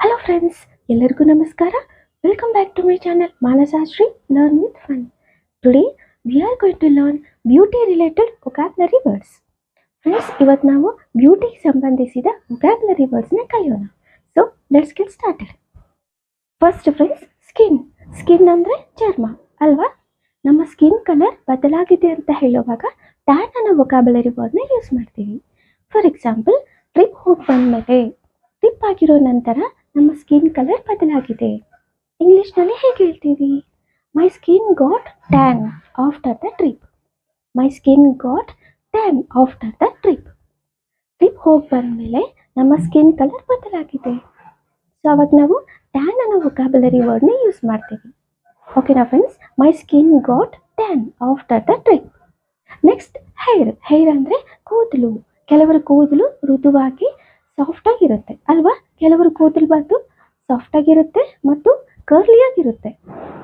Hello friends, ಎಲ್ಲರಿಗೂ ನಮಸ್ಕಾರ. Welcome back to my channel Manasashri Learn with Fun. Today we are going to learn beauty related vocabulary words. Friends, ಇವತ್ತು ನಾವು beauty ಸಂಬಂಧಿಸಿದ vocabulary words ನ ಕಲಿಯೋಣ. So let's get started. First friends, skin ಅಂದ್ರೆ ಚರ್ಮ ಅಲ್ವಾ? ನಮ್ಮ ಸ್ಕಿನ್ ಕಲರ್ ಬದಲಾಗಿದೆ ಅಂತ ಹೇಳುವಾಗ ಟ್ಯಾನ್ ಅನ್ನೋ vocabulary word ನ ಯೂಸ್ ಮಾಡ್ತೀವಿ. ಫಾರ್ ಎಕ್ಸಾಂಪಲ್, ಟ್ರಿಪ್ ಹೋಗಿ ಬಂದ್ಮೇಲೆ, ಟ್ರಿಪ್ ಆಗಿರೋ ನಂತರ ನಮ್ಮ ಸ್ಕಿನ್ ಕಲರ್ ಬದಲಾಗಿದೆ. ಇಂಗ್ಲಿಷ್ನಲ್ಲಿ ಹೇಗೆ ಹೇಳ್ತೀವಿ? ಮೈ skin got tan after the trip. My skin got tan after the trip. Trip ಹೋಗಿ ಬಂದಮೇಲೆ ನಮ್ಮ ಸ್ಕಿನ್ ಕಲರ್ ಬದಲಾಗಿದೆ. ಸೊ ಅವಾಗ ನಾವು ಟ್ಯಾನ್ ಅನ್ನೋ ವೊಕ್ಯಾಬುಲರಿ ವರ್ಡ್ನ ಯೂಸ್ ಮಾಡ್ತೀವಿ. ಓಕೆನಾ friends? My skin got tan after the trip. Next hair ಅಂದರೆ ಕೂದಲು. ಕೆಲವರ ಕೂದಲು ಮೃದುವಾಗಿ ಸಾಫ್ಟ್ ಆಗಿರುತ್ತೆ ಅಲ್ವಾ? ಕೆಲವರು ಕೂದಲು ಬಂದು ಸಾಫ್ಟ್ ಆಗಿರುತ್ತೆ ಮತ್ತು ಕರ್ಲಿ ಆಗಿರುತ್ತೆ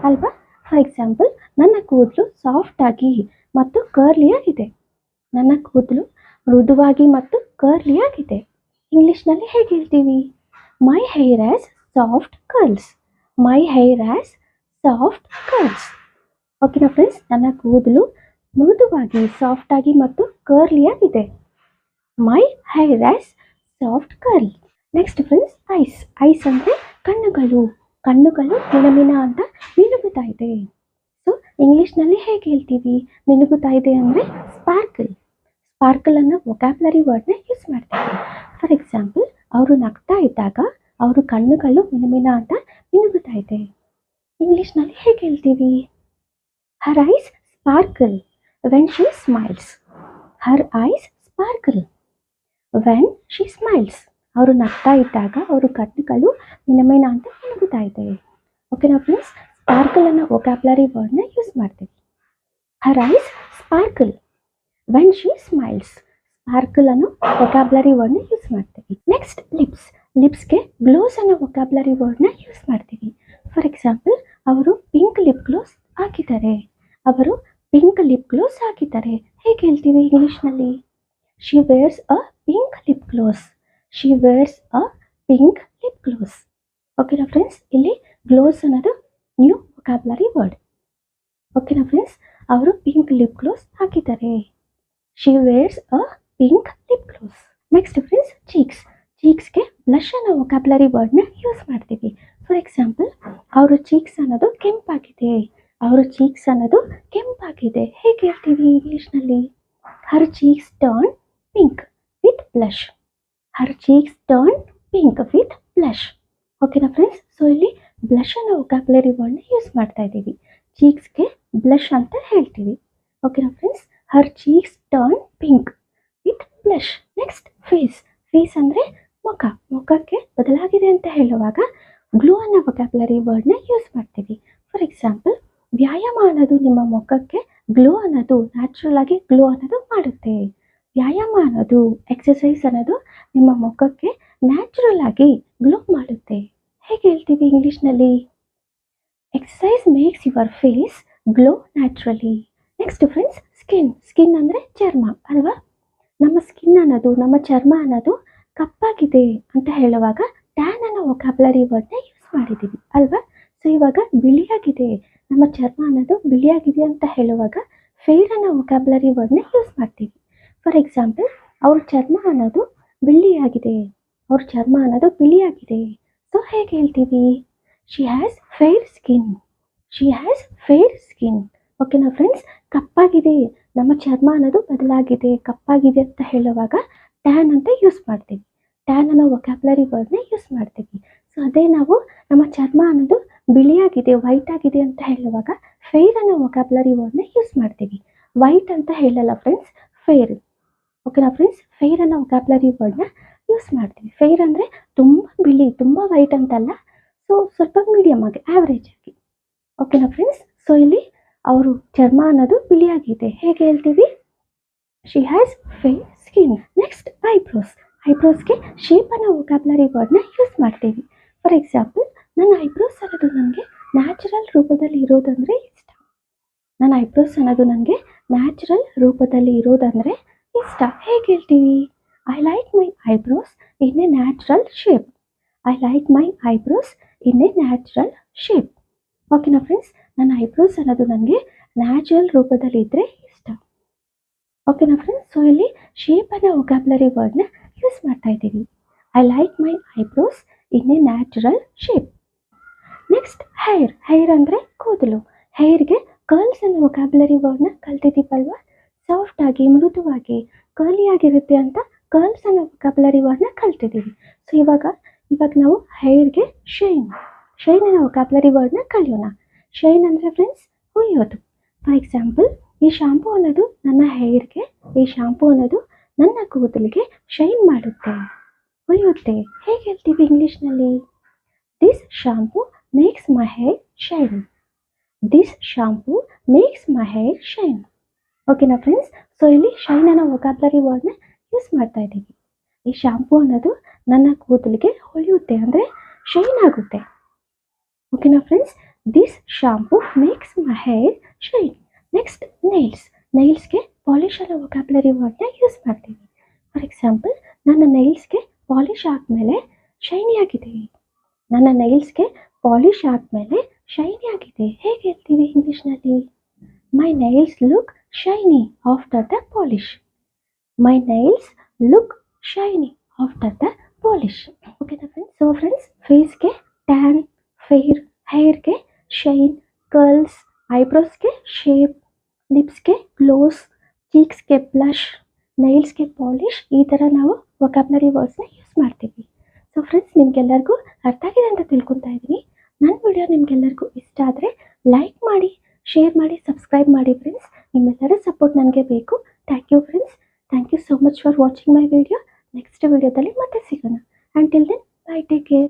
ಅಲ್ವಾ? ಫಾರ್ ಎಕ್ಸಾಂಪಲ್, ನನ್ನ ಕೂದಲು ಸಾಫ್ಟ್ ಆಗಿ ಮತ್ತು ಕರ್ಲಿ ಆಗಿದೆ. ನನ್ನ ಕೂದಲು ಮೃದುವಾಗಿ ಮತ್ತು ಕರ್ಲಿ ಆಗಿದೆ. ಇಂಗ್ಲಿಷ್ನಲ್ಲಿ ಹೇಗೆ ಹೇಳ್ತೀವಿ? My hair has soft curls. My hair has soft curls. ಓಕೆನಾ ಫ್ರೆಂಡ್ಸ್? ನನ್ನ ಕೂದಲು ಮೃದುವಾಗಿ ಸಾಫ್ಟ್ ಆಗಿ ಮತ್ತು ಕರ್ಲಿ ಆಗಿದೆ. My hair has soft curl. Next friends, ice ಅಂದರೆ ಕಣ್ಣುಗಳು. ಕಣ್ಣುಗಳು ಮಿಣಮಿಣ ಅಂತ ಮಿನುಗುತ್ತಾ ಇದೆ. ಸೊ ಇಂಗ್ಲಿಷ್ನಲ್ಲಿ ಹೇಗೆ ಹೇಳ್ತೀವಿ? ಮಿನುಗುತ್ತಾ ಇದೆ ಅಂದರೆ ಸ್ಪಾರ್ಕಲ್. ಸ್ಪಾರ್ಕಲ್ ಅನ್ನೋ ವೊಕ್ಯಾಬುಲರಿ ವರ್ಡ್ನ ಯೂಸ್ ಮಾಡ್ತೀವಿ. ಫಾರ್ ಎಕ್ಸಾಂಪಲ್, ಅವರು ನಗ್ತಾ ಇದ್ದಾಗ ಅವರು ಕಣ್ಣುಗಳು ಮಿಣಮಿಣ ಅಂತ ಮಿನುಗುತ್ತಾ ಇದೆ. ಇಂಗ್ಲಿಷ್ನಲ್ಲಿ ಹೇಗೆ ಹೇಳ್ತೀವಿ? Her eyes sparkle when she smiles. Her eyes sparkle when she smiles. ಅವರು ನಗ್ತಾ ಇದ್ದಾಗ ಅವರು ಕಣ್ಣುಗಳು ಮಿಣಮಿಣ ಅಂತ ಮಿನುಗುತ್ತಾ ಇದೆ. ಓಕೆನಾ ಫ್ರೆಂಡ್ಸ್? ಸ್ಪಾರ್ಕಲ್ ಅನ್ನೋ ವೊಕ್ಯಾಬುಲರಿ ವರ್ಡ್ನ ಯೂಸ್ ಮಾಡ್ತೀವಿ. Her eyes sparkle when she smiles. Sparkle ಅನ್ನೋ ವೊಕ್ಯಾಬುಲರಿ ವರ್ಡ್ನ ಯೂಸ್ ಮಾಡ್ತೀವಿ. ನೆಕ್ಸ್ಟ್ ಲಿಪ್ಸ್ಗೆ ಗ್ಲೋಸ್ ಅನ್ನೋ ವೊಕ್ಯಾಬುಲರಿ ವರ್ಡ್ನ ಯೂಸ್ ಮಾಡ್ತೀವಿ. ಫಾರ್ ಎಕ್ಸಾಂಪಲ್, ಅವರು ಪಿಂಕ್ ಲಿಪ್ ಗ್ಲೋಸ್ ಹಾಕಿದ್ದಾರೆ. ಅವರು ಪಿಂಕ್ ಲಿಪ್ ಗ್ಲೋಸ್ ಹಾಕಿದ್ದಾರೆ. ಹೇಗೆ ಹೇಳ್ತೀವಿ ಇಂಗ್ಲಿಷ್ನಲ್ಲಿ? She wears a pink lip gloss. She wears a pink lip gloss. ಓಕೆನಾ ಫ್ರೆಂಡ್ಸ್? ಇಲ್ಲಿ ಗ್ಲೋಸ್ ಅನ್ನೋದು ನ್ಯೂ ವೊಕ್ಯಾಬುಲರಿ ವರ್ಡ್. ಓಕೆನಾ ಫ್ರೆಂಡ್ಸ್? ಅವರು ಪಿಂಕ್ ಲಿಪ್ ಗ್ಲೋಸ್ ಹಾಕಿದ್ದಾರೆ. She wears a pink lip gloss. Next friends, ಚೀಕ್ಸ್ಗೆ ಬ್ಲಷ್ ಅನ್ನೋ ವೊಕ್ಯಾಬುಲರಿ ವರ್ಡ್ನ use ಮಾಡ್ತೀವಿ. ಫಾರ್ ಎಕ್ಸಾಂಪಲ್, ಅವರ ಚೀಕ್ಸ್ ಅನ್ನೋದು ಕೆಂಪಾಗಿದೆ. ಅವರ ಚೀಕ್ಸ್ ಅನ್ನೋದು ಕೆಂಪಾಗಿದೆ. ಹೇಗೆ ಹೇಳ್ತೀವಿ ಇಂಗ್ಲಿಷ್ನಲ್ಲಿ? Her cheeks turn pink with blush. Her cheeks turn pink with blush. ಓಕೆನಾ ಫ್ರೆಂಡ್ಸ್? ಸೊ ಇಲ್ಲಿ ಬ್ಲಷ್ ಅನ್ನೋ ವೊಕ್ಯಾಬುಲರಿ ವರ್ಡ್ನ ಯೂಸ್ ಮಾಡ್ತಾ ಇದ್ದೀವಿ. ಚೀಕ್ಸ್ಗೆ ಬ್ಲಷ್ ಅಂತ ಹೇಳ್ತೀವಿ. ಓಕೆನಾ friends? Her cheeks turn pink with blush. Next face ಅಂದರೆ ಮುಖಕ್ಕೆ ಬದಲಾಗಿದೆ ಅಂತ ಹೇಳುವಾಗ ಗ್ಲೋ ಅನ್ನೋ ವೊಕ್ಯಾಬುಲರಿ ವರ್ಡ್ನ ಯೂಸ್ ಮಾಡ್ತೀವಿ. ಫಾರ್ ಎಕ್ಸಾಂಪಲ್, ವ್ಯಾಯಾಮ ಅನ್ನೋದು ನಿಮ್ಮ ಮುಖಕ್ಕೆ ಗ್ಲೋ ಅನ್ನೋದು ನ್ಯಾಚುರಲ್ ಆಗಿ ಗ್ಲೋ ಅನ್ನೋದು ಮಾಡುತ್ತೆ. ವ್ಯಾಯಾಮ ಅನ್ನೋದು, ಎಕ್ಸಸೈಸ್ ಅನ್ನೋದು ನಿಮ್ಮ ಮುಖಕ್ಕೆ ನ್ಯಾಚುರಲ್ ಆಗಿ ಗ್ಲೋ ಮಾಡುತ್ತೆ. ಹೇಗೆ ಹೇಳ್ತೀವಿ ಇಂಗ್ಲಿಷ್ನಲ್ಲಿ? Exercise makes your face glow naturally. Next friends, skin ಅಂದರೆ ಚರ್ಮ ಅಲ್ವಾ? ನಮ್ಮ ಸ್ಕಿನ್ ಅನ್ನೋದು, ನಮ್ಮ ಚರ್ಮ ಅನ್ನೋದು ಕಪ್ಪಾಗಿದೆ ಅಂತ ಹೇಳುವಾಗ ಟ್ಯಾನ್ ಅನ್ನೋ ವೊಕ್ಯಾಬುಲರಿ ವರ್ಡ್ನ ಯೂಸ್ ಮಾಡಿದ್ದೀವಿ ಅಲ್ವಾ? ಸೊ ಇವಾಗ ಬಿಳಿಯಾಗಿದೆ, ನಮ್ಮ ಚರ್ಮ ಅನ್ನೋದು ಬಿಳಿಯಾಗಿದೆ ಅಂತ ಹೇಳುವಾಗ ಫೇರ್ ಅನ್ನೋ ವೊಕ್ಯಾಬುಲರಿ ವರ್ಡ್ನ ಯೂಸ್ ಮಾಡ್ತೀವಿ. ಫಾರ್ ಎಕ್ಸಾಂಪಲ್, ಅವ್ರ ಚರ್ಮ ಅನ್ನೋದು ಬಿಳಿಯಾಗಿದೆ. ಅವ್ರ ಚರ್ಮ ಅನ್ನೋದು ಬಿಳಿಯಾಗಿದೆ. ಸೊ ಹೇಗೆ ಹೇಳ್ತೀವಿ? She has fair skin. She has fair skin. ಓಕೆನಾ ಫ್ರೆಂಡ್ಸ್? ಕಪ್ಪಾಗಿದೆ, ನಮ್ಮ ಚರ್ಮ ಅನ್ನೋದು ಬದಲಾಗಿದೆ, ಕಪ್ಪಾಗಿದೆ ಅಂತ ಹೇಳುವಾಗ ಟ್ಯಾನ್ ಅಂತ ಯೂಸ್ ಮಾಡ್ತೀವಿ. ಟ್ಯಾನ್ ಅನ್ನೋ ವೊಕ್ಯಾಬುಲರಿ ವರ್ಡ್ನ ಯೂಸ್ ಮಾಡ್ತೀವಿ. ಸೊ ಅದೇ ನಾವು ನಮ್ಮ ಚರ್ಮ ಅನ್ನೋದು ಬಿಳಿಯಾಗಿದೆ, ವೈಟ್ ಆಗಿದೆ ಅಂತ ಹೇಳುವಾಗ ಫೇರ್ ಅನ್ನೋ ವೊಕ್ಯಾಬುಲರಿ ವರ್ಡ್ನ ಯೂಸ್ ಮಾಡ್ತೀವಿ. ವೈಟ್ ಅಂತ ಹೇಳಲ್ಲ ಫ್ರೆಂಡ್ಸ್, ಫೇರ್. ಓಕೆನಾ ಫ್ರೆಂಡ್ಸ್? ಫೇರ್ ಅನ್ನೋ ವೊಕ್ಯಾಬುಲರಿ ವರ್ಡ್ನ ಯೂಸ್ ಮಾಡ್ತೀವಿ. ಫೇರ್ ಅಂದರೆ ತುಂಬ ಬಿಳಿ, ತುಂಬ ವೈಟ್ ಅಂತಲ್ಲ, ಸೊ ಸ್ವಲ್ಪ ಮೀಡಿಯಮ್ ಆಗಿ, ಆ್ಯಾವ್ರೇಜ್ ಆಗಿ. ಓಕೆನಾ ಫ್ರೆಂಡ್ಸ್? ಸೊ ಇಲ್ಲಿ ಅವರು ಚರ್ಮ ಅನ್ನೋದು ಬಿಳಿಯಾಗಿದೆ. ಹೇಗೆ ಹೇಳ್ತೀವಿ? She has fair skin. Next ಐಬ್ರೋಸ್ಗೆ ಶೇಪ್ ಅನ್ನೋ ವೊಕ್ಯಾಬುಲರಿ ವರ್ಡ್ನ ಯೂಸ್ ಮಾಡ್ತೀವಿ. ಫಾರ್ ಎಕ್ಸಾಂಪಲ್, ನನ್ನ ಐಬ್ರೋಸ್ ಅನ್ನೋದು ನನಗೆ ನ್ಯಾಚುರಲ್ ರೂಪದಲ್ಲಿ ಇರೋದಂದರೆ ಇಷ್ಟ. ನನ್ನ ಐಬ್ರೋಸ್ ಅನ್ನೋದು ನನಗೆ ನ್ಯಾಚುರಲ್ ರೂಪದಲ್ಲಿ ಇರೋದಂದರೆ ಇಷ್ಟ. ಹೇಗೆ ಹೇಳ್ತೀವಿ? I like my eyebrows in a natural shape. I like my eyebrows in a natural shape. ಓಕೆನಾ ಫ್ರೆಂಡ್ಸ್, ನನ್ನ ಐಬ್ರೋಸ್ ಅನ್ನೋದು ನನಗೆ ನ್ಯಾಚುರಲ್ ರೂಪದಲ್ಲಿ ಇದ್ದರೆ ಇಷ್ಟ. ಓಕೆನಾ ಫ್ರೆಂಡ್ಸ್, ಸೊ ಇಲ್ಲಿ ಶೇಪ್ ಅನ್ನೋ ವೊಕ್ಯಾಬ್ಯುಲರಿ ವರ್ಡ್ನ ಯೂಸ್ ಮಾಡ್ತಾ ಇದ್ದೀವಿ. I like my eyebrows in a natural shape. Next hair ಅಂದರೆ ಕೂದಲು. ಹೇರ್ಗೆ ಕರ್ಲ್ಸ್ ಅನ್ನೋ ವೊಕ್ಯಾಬ್ಯುಲರಿ ವರ್ಡ್ನ ಕಲ್ತಿದ್ದೀವಲ್ವ. ಸಾಫ್ಟ್ ಆಗಿ, ಮೃದುವಾಗಿ, ಕರ್ಲಿ ಆಗಿರುತ್ತೆ ಅಂತ ಕರ್ಲ್ಸ್ ಅನ್ನೋ ವೊಕ್ಯಾಬ್ಯುಲರಿ ವರ್ಡ್ನ ಕಲ್ತಿದ್ದೀವಿ. ಸೊ ಇವಾಗ ನಾವು ಹೇರ್ಗೆ ಶೈನ್ ಅನ್ನೋ ವೊಕ್ಯಾಬ್ಯುಲರಿ ವರ್ಡ್ನ ಕಲಿಯೋಣ. ಶೈನ್ ಅಂದರೆ ಫ್ರೆಂಡ್ಸ್ ಹೊಳೆಯೋದು. ಫಾರ್ ಎಕ್ಸಾಂಪಲ್, ಈ ಶಾಂಪೂ ಅನ್ನೋದು ನನ್ನ ಹೇರ್ಗೆ, ಈ ಶಾಂಪೂ ಅನ್ನೋದು ನನ್ನ ಕೂದಲಿಗೆ ಶೈನ್ ಮಾಡುತ್ತೆ, ಹೊಳೆಯುತ್ತೆ. ಹೇಗೆ ಹೇಳ್ತೀವಿ ಇಂಗ್ಲೀಷ್ನಲ್ಲಿ? This shampoo makes my hair shine. This shampoo makes my hair shine. ಓಕೆನಾ ಫ್ರೆಂಡ್ಸ್, ಸೊ ಇಲ್ಲಿ ಶೈನ್ ಅನ್ನೋ ವೊಕ್ಯಾಬ್ಯುಲರಿ ವರ್ಡ್ನ ಯೂಸ್ ಮಾಡ್ತಾ ಇದ್ದೀವಿ. ಈ ಶಾಂಪೂ ಅನ್ನೋದು ನನ್ನ ಕೂದಲಿಗೆ ಹೊಳೆಯುತ್ತೆ ಅಂದರೆ ಶೈನ್ ಆಗುತ್ತೆ. ಓಕೆನಾ friends, this shampoo makes my hair shine. Next ನೈಲ್ಸ್ಗೆ ಪಾಲಿಶ್ ಅನ್ನೋ ವೊಕ್ಯಾಬ್ಯುಲರಿ ವರ್ಡ್ನ ಯೂಸ್ ಮಾಡ್ತೀವಿ. ಫಾರ್ ಎಕ್ಸಾಂಪಲ್, ನನ್ನ ನೈಲ್ಸ್ಗೆ ಪಾಲಿಶ್ ಆದಮೇಲೆ ಶೈನಿ ಆಗಿದೆ. ನನ್ನ ನೈಲ್ಸ್ಗೆ ಪಾಲಿಶ್ ಆದಮೇಲೆ ಶೈನಿ ಆಗಿದೆ. ಹೇಗೆ ಹೇಳ್ತೀವಿ ಇಂಗ್ಲೀಷ್ನಲ್ಲಿ? My nails look shiny after the polish. My nails look shiny after the polish. ಓಕೆನಾ ಫ್ರೆಂಡ್ಸ್? ಸೊ ಫ್ರೆಂಡ್ಸ್, ಫೇಸ್ಗೆ ಟ್ಯಾನ್, ಫೇರ್, ಹೇರ್ಗೆ ಶೈನ್, ಕರ್ಲ್ಸ್, ಐಬ್ರೋಸ್ಗೆ ಶೇಪ್, ಲಿಪ್ಸ್ಗೆ ಗ್ಲೋಸ್, ಚೀಕ್ಸ್ಗೆ ಬ್ಲಷ್, ನೈಲ್ಸ್ಗೆ ಪಾಲಿಶ್, ಈ ಥರ ನಾವು ವೊಕ್ಯಾಬ್ಯುಲರಿ ವರ್ಡ್ಸ್ನ ಯೂಸ್ ಮಾಡ್ತೀವಿ. ಸೊ ಫ್ರೆಂಡ್ಸ್, ನಿಮಗೆಲ್ಲರಿಗೂ ಅರ್ಥ ಆಗಿದೆ ಅಂತ ತಿಳ್ಕೊತಾ ಇದ್ದೀನಿ. ನನ್ನ ವಿಡಿಯೋ ನಿಮಗೆಲ್ಲರಿಗೂ ಇಷ್ಟ ಆದರೆ ಲೈಕ್ ಮಾಡಿ, ಶೇರ್ ಮಾಡಿ, ಸಬ್ಸ್ಕ್ರೈಬ್ ಮಾಡಿ ಫ್ರೆಂಡ್ಸ್. ನಿಮ್ಮೆಲ್ಲರ ಸಪೋರ್ಟ್ ನನಗೆ ಬೇಕು. Thank you friends. Thank you so much for watching my video. Next ವಿಡಿಯೋದಲ್ಲಿ ಮತ್ತೆ ಸಿಗೋಣ. Until then, bye, take care.